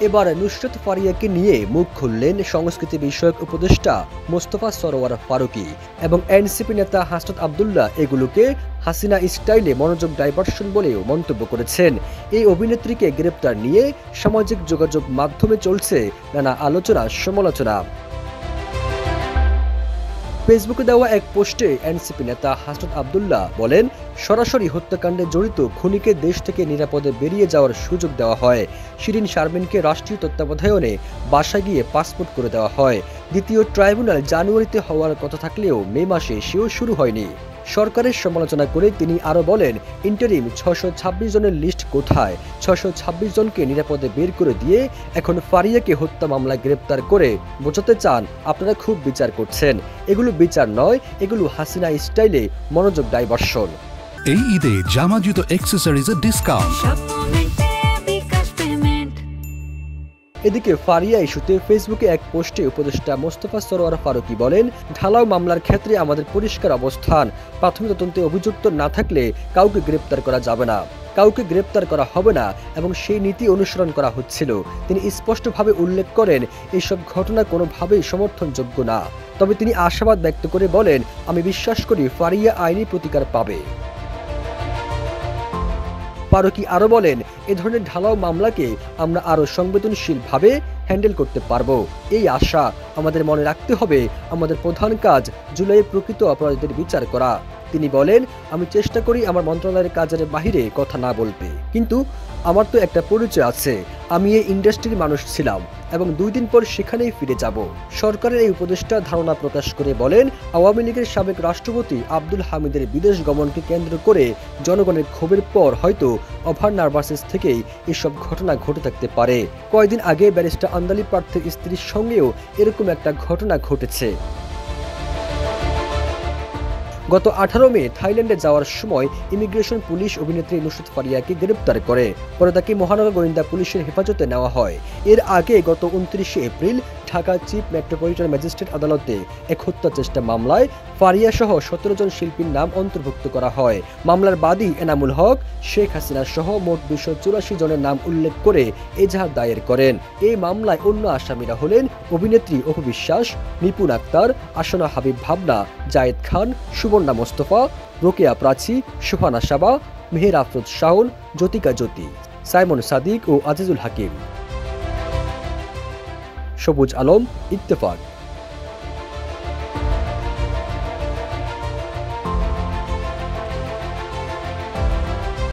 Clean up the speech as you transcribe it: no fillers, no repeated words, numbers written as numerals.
এবার নুসরাত ফারিয়াকে নিয়ে মুখ খুললেন সংস্কৃতি বিষয়ক উপদেষ্টা মোস্তফা সরোয়ার ফারুকী এবং এনসিপি নেতা হাসনাত আব্দুল্লাহ এগুলোকে হাসিনা স্টাইলে মনোযোগ ডাইভার্সন বলেও মন্তব্য করেছেন। এই অভিনেত্রীকে গ্রেপ্তার নিয়ে সামাজিক যোগাযোগ মাধ্যমে চলছে নানা আলোচনা সমালোচনা। ফেসবুকে দেওয়া এক পোস্টে এনসিপি নেতা হাসনাত আব্দুল্লাহ বলেন, সরাসরি হত্যাকাণ্ডে জড়িত খুনিকে দেশ থেকে নিরাপদে বেরিয়ে যাওয়ার সুযোগ দেওয়া হয়। শিরিন শারমিনকে রাষ্ট্রীয় তত্ত্বাবধানে বাসায় গিয়ে পাসপোর্ট করে দেওয়া হয়। দ্বিতীয় ট্রাইব্যুনাল জানুয়ারিতে হওয়ার কথা থাকলেও মে মাসে সেও শুরু হয়নি। সরকারের সমালোচনা করে তিনি আরও বলেন, ইন্টারিম ৬২৬ জনের লিস্ট কোথায়? ৬২৬ জনকে নিরাপদে বের করে দিয়ে এখন ফারিয়াকে হত্যা মামলায় গ্রেপ্তার করে বোঝাতে চান আপনারা খুব বিচার করছেন। এগুলো বিচার নয়, এগুলো হাসিনা স্টাইলে মনোযোগ ডাইভার্সন। এই ঈদে জামা জুতো অ্যাকসেসরিজের ডিসকাউন্ট। এদিকে ফারিয়া ইস্যুতে ফেসবুকে এক পোস্টে উপদেষ্টা মোস্তফা সরোয়ার ফারুকী বলেন, ঢালাও মামলার ক্ষেত্রে আমাদের পরিষ্কার অবস্থান। প্রাথমিক তদন্তে অভিযুক্ত না থাকলে কাউকে গ্রেপ্তার করা যাবে না, কাউকে গ্রেপ্তার করা হবে না এবং সেই নীতি অনুসরণ করা হচ্ছিল। তিনি স্পষ্টভাবে উল্লেখ করেন, এইসব ঘটনা কোনোভাবেই সমর্থনযোগ্য না। তবে তিনি আশাবাদ ব্যক্ত করে বলেন, আমি বিশ্বাস করি ফারিয়া আইনি প্রতিকার পাবে। ফারুকী আরও বলেন, এ ধরনের ঢালাও মামলাকে আমরা আরও সংবেদনশীলভাবে হ্যান্ডেল করতে পারবো। এই আশা আমাদের মনে রাখতে হবে, আমাদের প্রধান কাজ জুলাইয়ে প্রকৃত অপরাধীদের বিচার করা। তিনি বলেন, আমি চেষ্টা করি আমার মন্ত্রণালয়ের কাজের বাহিরে কথা না বলতে, কিন্তু আমার তো একটা পরিচয় আছে। আমি এই ইন্ডাস্ট্রির মানুষ ছিলাম এবং 2 দিন পর সেখানেই ফিরে যাব। সরকারের এই উপদেষ্টা ধারণা প্রকাশ করে বলেন, আওয়ামী লীগের সাবেক রাষ্ট্রপতি আব্দুল হামিদের বিদেশ গমনকে কেন্দ্র করে জনগণের ক্ষোভের পর হয়তো ওভার নার্ভাসনেস থেকেই এসব ঘটনা ঘটে থাকতে পারে। কয়েকদিন আগে ব্যারিস্টার আন্দালি পার্থের স্ত্রীর সঙ্গেও এরকম একটা ঘটনা ঘটেছে। গত 18 মে থাইল্যান্ডে যাওয়ার সময় ইমিগ্রেশন পুলিশ অভিনেত্রী নুসরাত ফারিয়াকে গ্রেপ্তার করে। পরে তাকে মহানগর গোয়েন্দা পুলিশের হেফাজতে নেওয়া হয়। এর আগে গত 29 April Dhaka chief metropolitan magistrate আদালতে এক হত্যা চেষ্টা মামলায় ফারিয়া সহ 17 জন শিল্পীর নাম অন্তর্ভুক্ত করা হয়। মামলার বাদী এনামুল হক শেখ হাসিনা সহ মোট 284 জনের নাম উল্লেখ করে এজাহার দায়ের করেন। এই মামলায় অন্য আসামিরা হলেন অভিনেত্রী অপু বিশ্বাস, নিপুণ আক্তার, আসনা হাবিব ভাবনা, জায়েদ খান, সুবর্ণা মোস্তফা, রোকেয়া প্রাচী, সুহানা সাবা, মেহের আফরোজ শাওন, জ্যোতিকা জ্যোতি, সাইমন সাদিক ও আজিজুল হাকিম। সবুজ আলম, ইত্তেফাক।